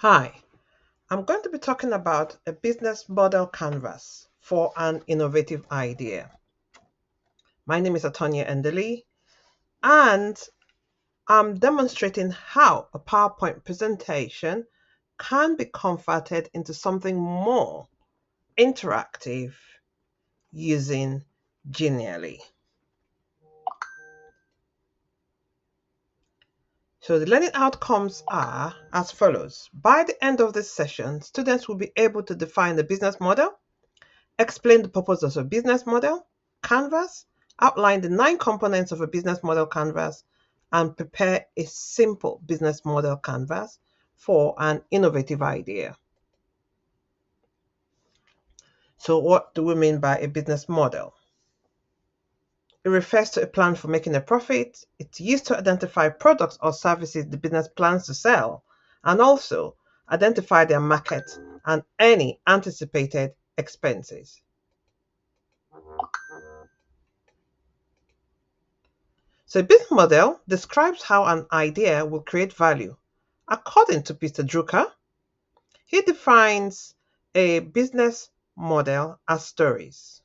Hi, I'm going to be talking about a business model canvas for an innovative idea. My name is Atonia Endeli, and I'm demonstrating how a PowerPoint presentation can be converted into something more interactive using Genially. So the learning outcomes are as follows. By the end of this session, students will be able to define the business model, explain the purpose of a business model canvas, outline the 9 components of a business model canvas, and prepare a simple business model canvas for an innovative idea. So, what do we mean by a business model? It refers to a plan for making a profit. It's used to identify products or services the business plans to sell, and also identify their market and any anticipated expenses. So a business model describes how an idea will create value. According to Peter Drucker, he defines a business model as stories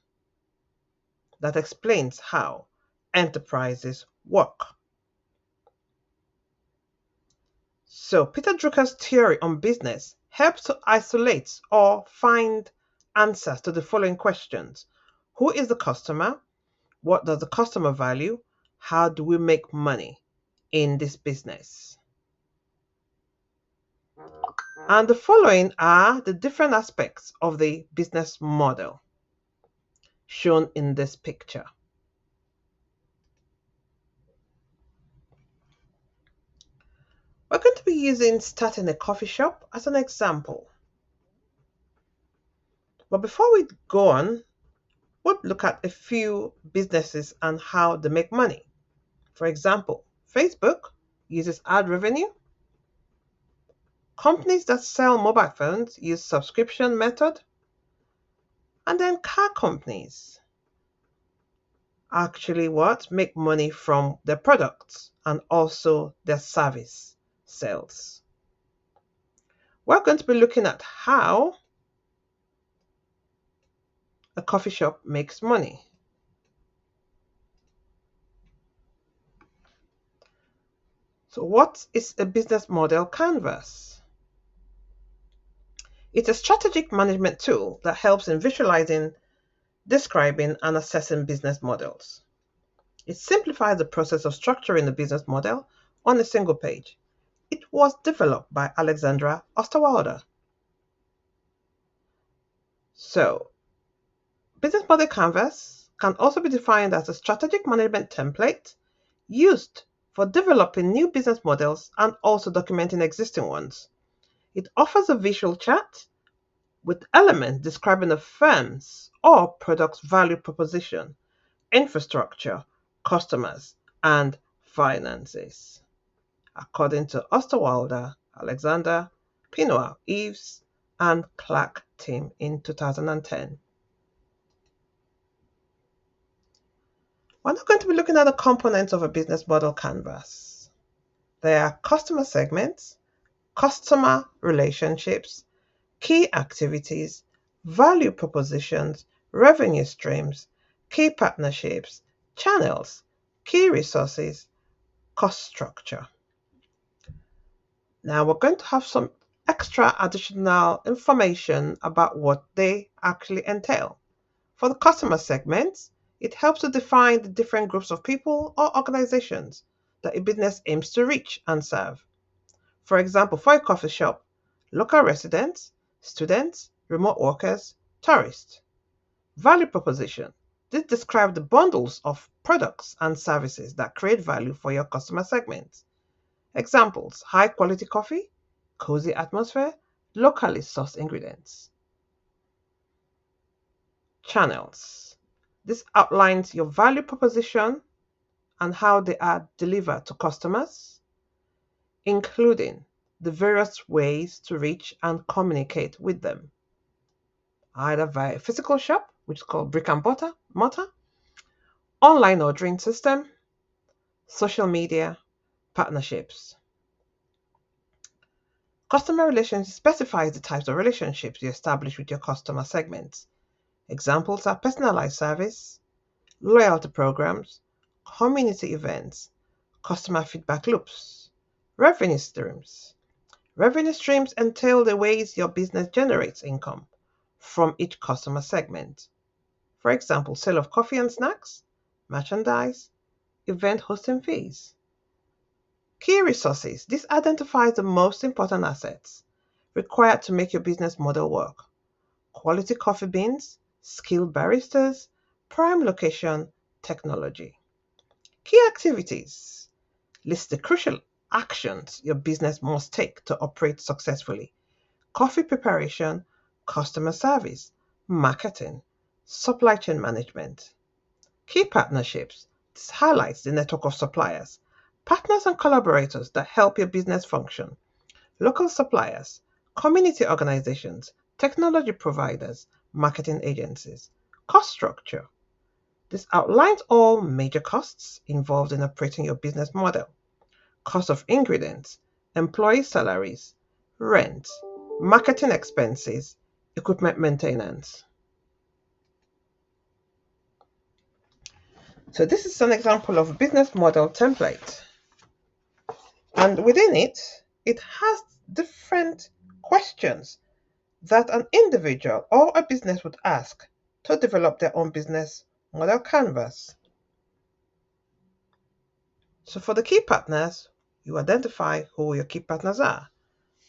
that explains how enterprises work. So Peter Drucker's theory on business helps to isolate or find answers to the following questions. Who is the customer? What does the customer value? How do we make money in this business? And the following are the different aspects of the business model shown in this picture. We're going to be using starting a coffee shop as an example. But before we go on, we'll look at a few businesses and how they make money. For example, Facebook uses ad revenue. Companies that sell mobile phones use subscription method. And then car companies actually what make money from their products and also their service sales. We're going to be looking at how a coffee shop makes money. So what is a business model canvas? It's a strategic management tool that helps in visualizing, describing, and assessing business models. It simplifies the process of structuring a business model on a single page. It was developed by Alexandra Osterwalder. So, business model canvas can also be defined as a strategic management template used for developing new business models and also documenting existing ones. It offers a visual chart with elements describing a firm's or product's value proposition, infrastructure, customers, and finances. According to Osterwalder, Alexander, Pinoir, Eves, and Clark team in 2010. We're not going to be looking at the components of a business model canvas. There are customer segments, customer relationships, key activities, value propositions, revenue streams, key partnerships, channels, key resources, cost structure. Now we're going to have some extra additional information about what they actually entail. For the customer segments, it helps to define the different groups of people or organizations that a business aims to reach and serve. For example, for a coffee shop, local residents, students, remote workers, tourists. Value proposition. This describes the bundles of products and services that create value for your customer segment. Examples: high quality coffee, cozy atmosphere, locally sourced ingredients. Channels. This outlines your value proposition and how they are delivered to customers, including the various ways to reach and communicate with them, either via a physical shop, which is called brick and mortar, online ordering system, social media, partnerships. Customer relations specifies the types of relationships you establish with your customer segments. Examples are personalized service, loyalty programs, community events, customer feedback loops, revenue streams. Revenue streams entail the ways your business generates income from each customer segment. For example, sale of coffee and snacks, merchandise, event hosting fees. Key resources. This identifies the most important assets required to make your business model work. Quality coffee beans, skilled baristas, prime location, technology. Key activities. List the crucial actions your business must take to operate successfully. Coffee preparation, customer service, marketing, supply chain management. Key partnerships. This highlights the network of suppliers, partners and collaborators that help your business function. Local suppliers, community organizations, technology providers, marketing agencies. Cost structure. This outlines all major costs involved in operating your business model. Cost of ingredients, employee salaries, rent, marketing expenses, equipment maintenance. So this is an example of business model template. And within it, it has different questions that an individual or a business would ask to develop their own business model canvas. So for the key partners, you identify who your key partners are.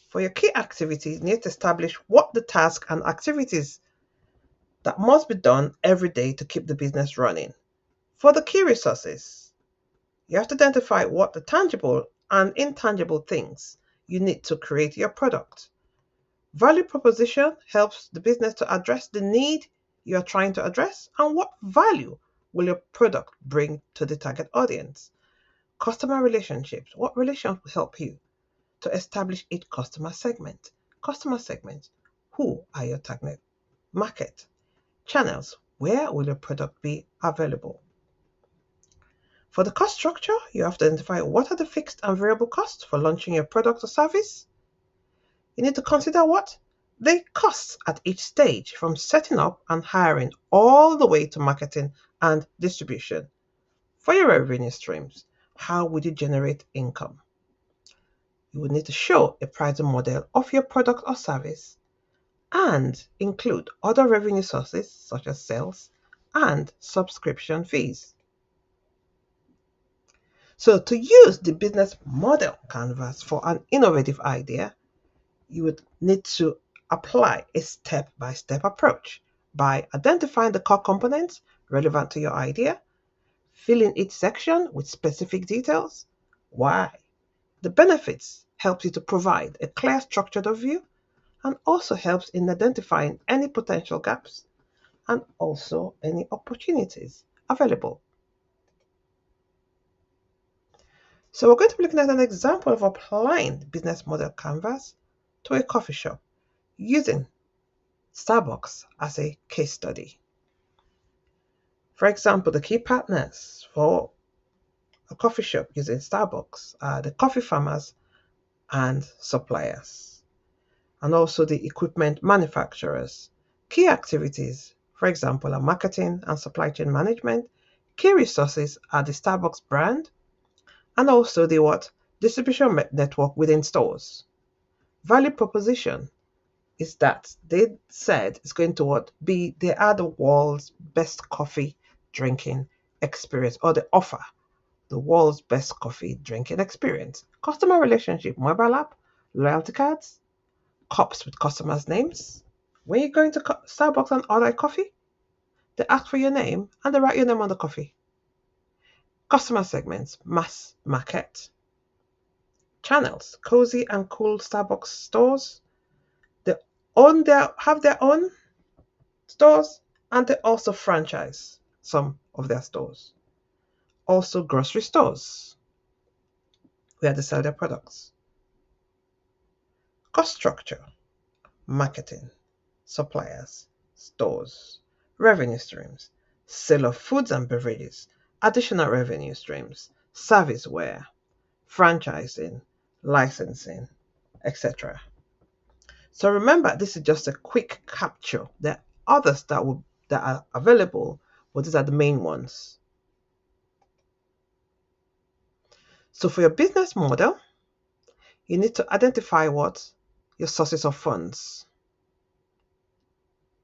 For your key activities, you need to establish what the tasks and activities that must be done every day to keep the business running. For the key resources, you have to identify what the tangible and intangible things you need to create your product. Value proposition helps the business to address the need you are trying to address and what value will your product bring to the target audience. Customer relationships. What relations will help you to establish each customer segment? Customer segments. Who are your target market? Channels. Where will your product be available? For the cost structure, you have to identify what are the fixed and variable costs for launching your product or service. You need to consider what they cost at each stage, from setting up and hiring all the way to marketing and distribution. For your revenue streams, how would you generate income? You would need to show a pricing model of your product or service and include other revenue sources such as sales and subscription fees. So to use the business model canvas for an innovative idea, you would need to apply a step-by-step approach by identifying the core components relevant to your idea, filling each section with specific details. Why? The benefits helps you to provide a clear structured overview and also helps in identifying any potential gaps and also any opportunities available. So we're going to be looking at an example of applying the business model canvas to a coffee shop using Starbucks as a case study. For example, the key partners for a coffee shop using Starbucks are the coffee farmers and suppliers, and also the equipment manufacturers. Key activities, for example, are marketing and supply chain management. Key resources are the Starbucks brand and also the what? Distribution network within stores. Value proposition is that they said it's going to what be they are the world's best coffee drinking experience, or they offer the world's best coffee drinking experience. Customer relationship, mobile app, loyalty cards, cups with customers' names. When you're going to Starbucks and order a coffee, they ask for your name and they write your name on the coffee. Customer segments, mass market. Channels, cozy and cool Starbucks stores. They have their own stores and they also franchise some of their stores. Also grocery stores where they sell their products. Cost structure, marketing, suppliers, stores, revenue streams, sale of foods and beverages, additional revenue streams, serviceware, franchising, licensing. etc. So remember, this is just a quick capture. There are others that are available, but these are the main ones. So for your business model, you need to identify what your sources of funds.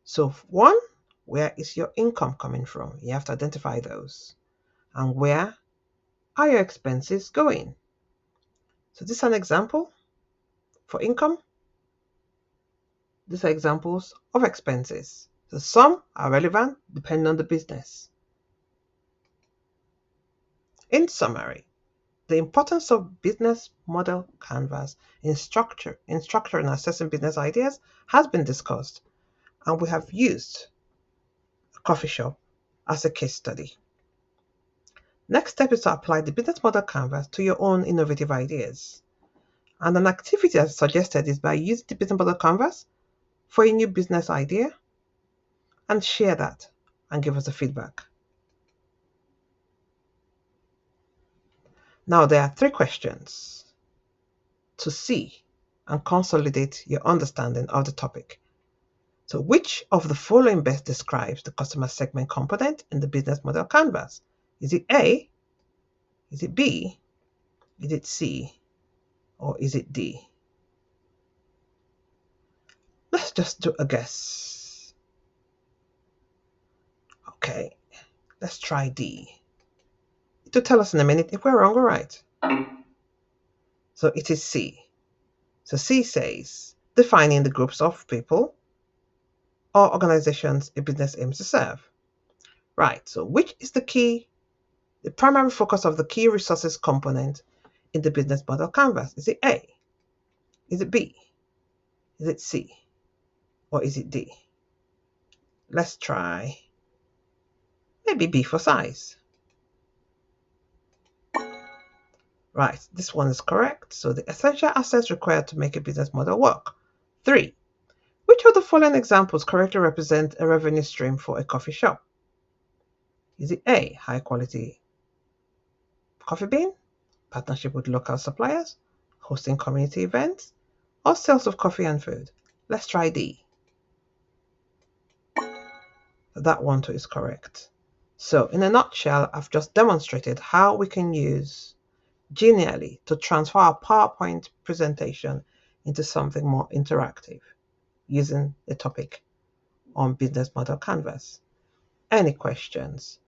So one, where is your income coming from? You have to identify those. And where are your expenses going? So this is an example for income. These are examples of expenses. So some are relevant depending on the business. In summary, the importance of business model canvas in structure and assessing business ideas has been discussed, and we have used a coffee shop as a case study. Next step is to apply the business model canvas to your own innovative ideas. And an activity as suggested is by using the business model canvas for a new business idea and share that and give us a feedback. Now there are 3 questions to see and consolidate your understanding of the topic. So which of the following best describes the customer segment component in the business model canvas? Is it A? Is it B? Is it C? Or is it D? Let's just do a guess. Okay, let's try D. It will tell us in a minute if we're wrong or right. So it is C. So C says, defining the groups of people or organizations a business aims to serve. Right, so which is the primary focus of the key resources component in the business model canvas? Is it A? Is it B? Is it C? Or is it D? Let's try maybe B for size. Right, this one is correct. So the essential assets required to make a business model work. 3. Which of the following examples correctly represent a revenue stream for a coffee shop? Is it A, high quality coffee bean, partnership with local suppliers, hosting community events, or sales of coffee and food? Let's try D. That one too is correct. So in a nutshell, I've just demonstrated how we can use Genially to transfer our PowerPoint presentation into something more interactive using the topic on business model canvas. Any questions?